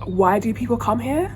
Why do people come here?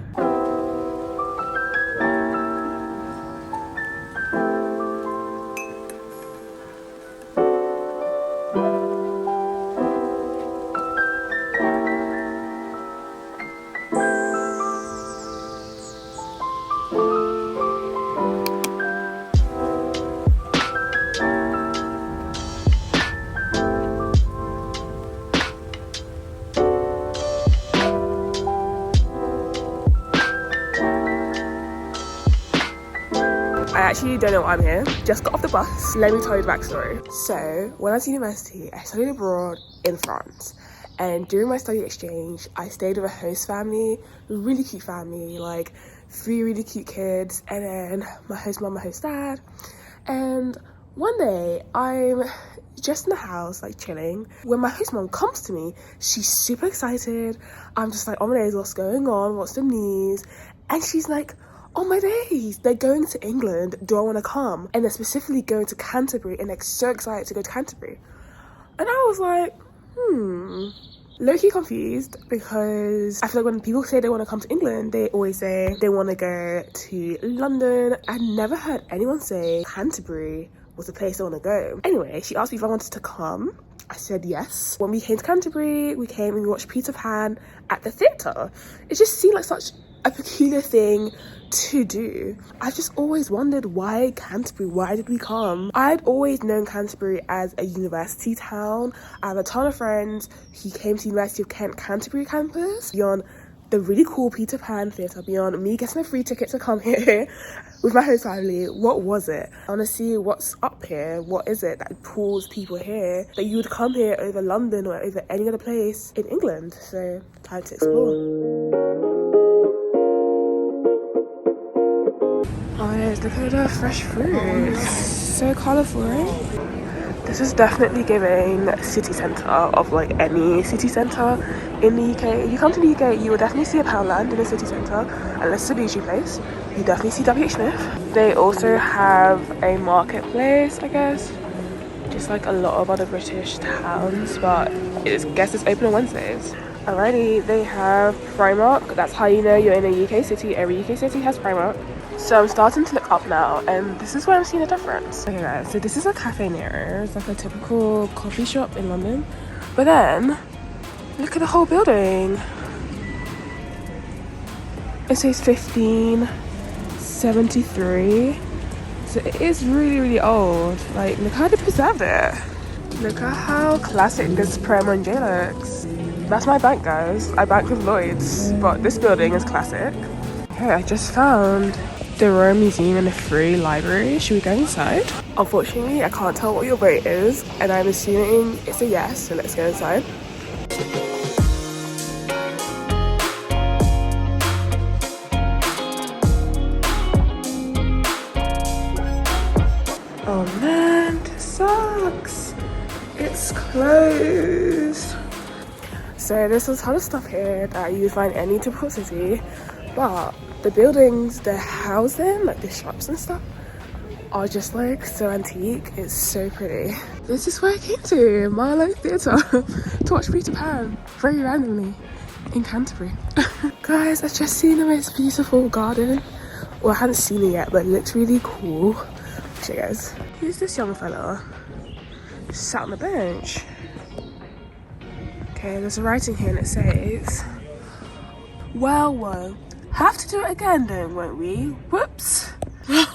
I actually don't know why I'm here. Just got off the bus. Let me tell you the backstory. So, when I was in university, I studied abroad in France. And during my study exchange, I stayed with a host family, a really cute family, like 3 really cute kids, and then my host mom, my host dad. And one day, I'm just in the house, like chilling. When my host mom comes to me, she's super excited. I'm just like, oh my days, what's going on? What's the news? And she's like, oh my days, they're going to England. Do I want to come? And they're specifically going to Canterbury, and they're so excited to go to Canterbury. And I was like, low-key confused, because I feel like when people say they want to come to England, they always say they want to go to London. I never heard anyone say Canterbury was the place they want to go. Anyway, she asked me if I wanted to come. I said yes. When we came to Canterbury, we came and we watched Peter Pan at the theatre. It just seemed like such a peculiar thing to do. I've just always wondered, why Canterbury? Why did we come? I'd always known Canterbury as a university town. I have a ton of friends who came to University of Kent Canterbury campus. Beyond the really cool Peter Pan theatre, beyond me getting a free ticket to come here with my host family, what was it? I want to see what's up here. What is it that pulls people here, that you would come here over London or over any other place in England? So, time to explore. Oh yes, look at the fresh fruit. So colourful, right? This is definitely giving city centre of like any city centre in the UK. If you come to the UK, you will definitely see a Poundland in the city centre, unless it's a bougie place. You definitely see WH Smith. They also have a marketplace, I guess, just like a lot of other British towns, but I guess it's open on Wednesdays. Alrighty, they have Primark. That's how you know you're in a UK city. Every UK city has Primark. So I'm starting to look up now, and this is where I'm seeing a difference. Okay guys, so this is a Cafe Nero. It's like a typical coffee shop in London. But then, look at the whole building. It says 1573. So it is really, really old. Like, look how they preserved it. Look at how classic this Prem on J looks. That's my bank, guys. I bank with Lloyd's, but this building is classic. Okay, I just found the Royal Museum and the free library. Should we go inside? Unfortunately, I can't tell what your vote is, and I'm assuming it's a yes, so let's go inside. Oh man, this sucks. It's closed. So there's a ton of stuff here that you would find in any typical city, but the buildings they're housed in, like the shops and stuff, are just like so antique. It's so pretty. This is where I came to Marlow Theatre to watch Peter Pan very randomly in Canterbury. Guys, I've just seen the most beautiful garden. Well, I haven't seen it yet, but it looks really cool. Show you guys. Who's this young fella? Sat on the bench. Okay, there's a writing here and it says, well, whoa. Have to do it again then, won't we? Whoops. I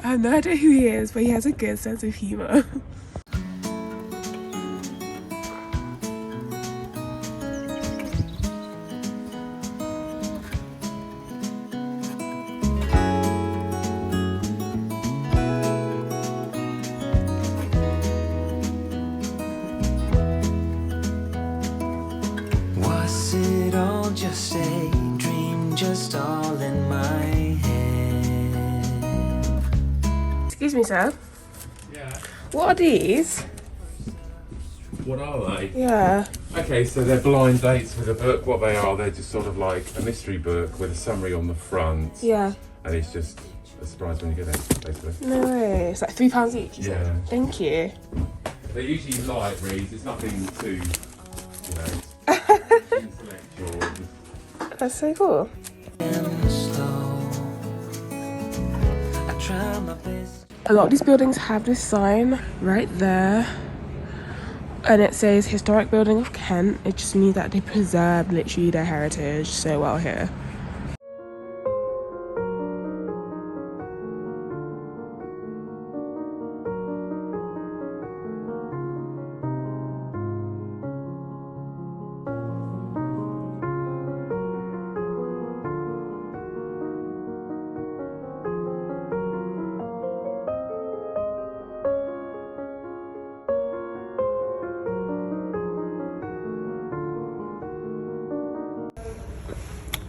have no idea who he is, but he has a good sense of humour. Was it all just a dream, just all in my head? Excuse me, sir. Yeah. What are these? What are they? Yeah. Okay, so they're blind dates with a book. What they are, they're just sort of like a mystery book with a summary on the front. Yeah. And it's just a surprise when you get it, basically. No way. It's like £3 each, you said? Yeah. Thank you. They're usually light reads. It's nothing too, intellectual. That's so cool. I try my best. A lot of these buildings have this sign right there, and it says Historic Building of Kent. It just means that they preserve literally their heritage so well here.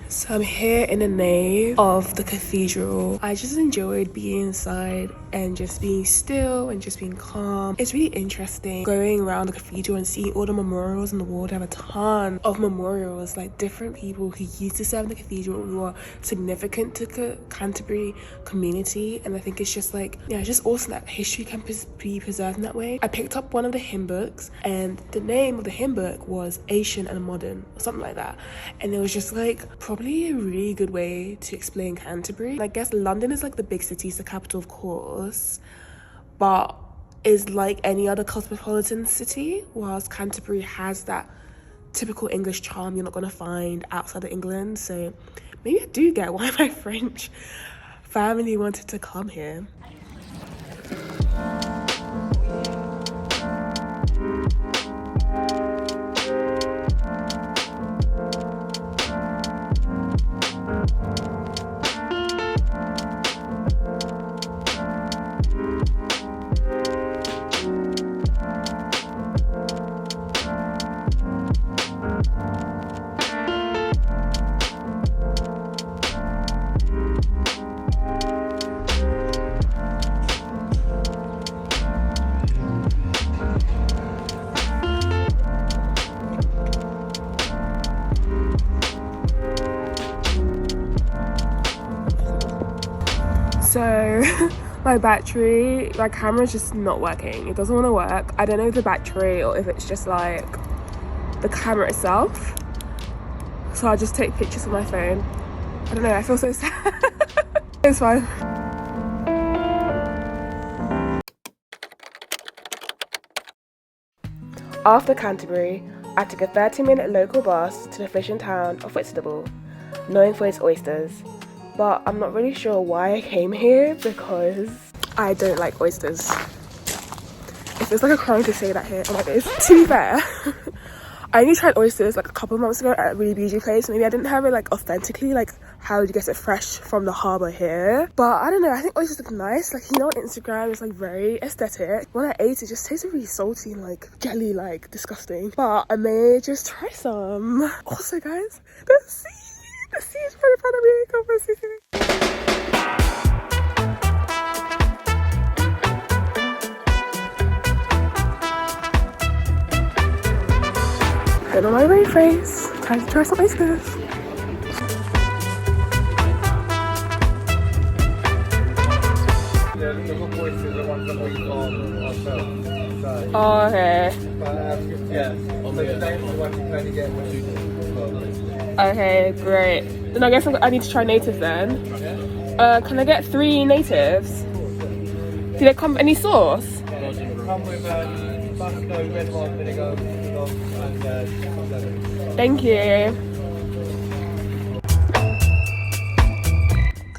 So I'm here in the nave of the cathedral. I just enjoyed being inside and just being still and just being calm. It's really interesting going around the cathedral and seeing all the memorials on the wall. They have a ton of memorials, like different people who used to serve in the cathedral who are significant to the Canterbury community. And I think it's just like, yeah, it's just awesome that history can be preserved in that way. I picked up one of the hymn books, and the name of the hymn book was Ancient and Modern or something like that. And it was just like probably a really good way to explain Canterbury. I guess London is like the big city, it's the capital of course, but is like any other cosmopolitan city, whilst Canterbury has that typical English charm you're not going to find outside of England. So maybe I do get why my French family wanted to come here. So my camera's just not working. It doesn't want to work. I don't know if the battery or if it's just like the camera itself. So I'll just take pictures with my phone. I don't know, I feel so sad. It's fine. After Canterbury, I took a 30-minute local bus to the fishing town of Whitstable, known for its oysters. But I'm not really sure why I came here because I don't like oysters. It feels like a crime to say that here. Oh my days. To be fair, I only tried oysters like a couple of months ago at a really bougie place. Maybe I didn't have it like authentically, like how you get it fresh from the harbour here. But I don't know, I think oysters look nice. Like, you know, on Instagram it's like very aesthetic. When I ate it, just tasted really salty and like jelly, like disgusting. But I may just try some. Also guys, the sea is right in front of me. Come for a see. Put on my rain face. Time to try some oysters. Oh, okay. Okay, great. Then I guess I need to try native then. Can I get 3 natives? Do they come with any sauce? Come with Tabasco, red wine vinegar, and Thank you.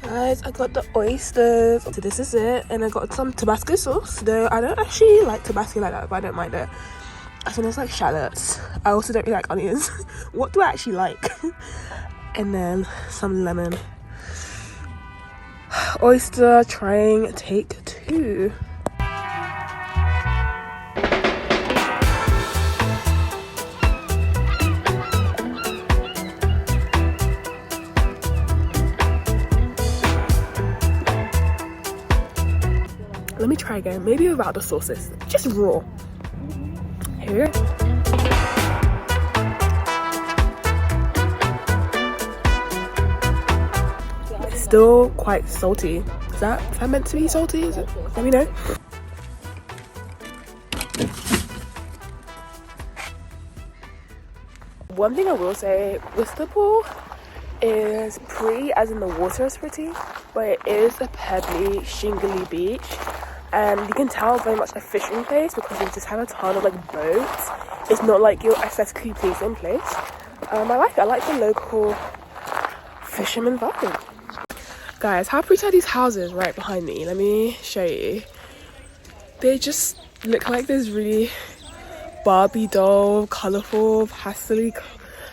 Guys, I got the oysters. So this is it. And I got some Tabasco sauce. Though I don't actually like Tabasco like that, but I don't mind it. I think it's like shallots. I also don't really like onions. What do I actually like? And then some lemon. Oyster trying take 2. Let me try again, maybe without the sauces, just raw. Here we go. It's still quite salty. Is that meant to be salty? Is it? Let me know. One thing I will say, Whitstable is pretty, as in the water is pretty, but it is a pebbly, shingly beach. And you can tell very much a fishing place because they just have a ton of like boats. It's not like your aesthetically pleasing place. I like it. I like the local fisherman vibe. Guys, how pretty are these houses right behind me? Let me show you. They just look like this really Barbie doll, colourful, pastel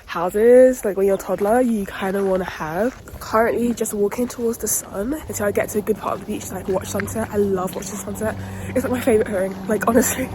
houses, like when you're a toddler you kind of want to have. Currently just walking towards the sun until I get to a good part of the beach so I can watch sunset. I love watching sunset. It's like my favourite thing, like honestly.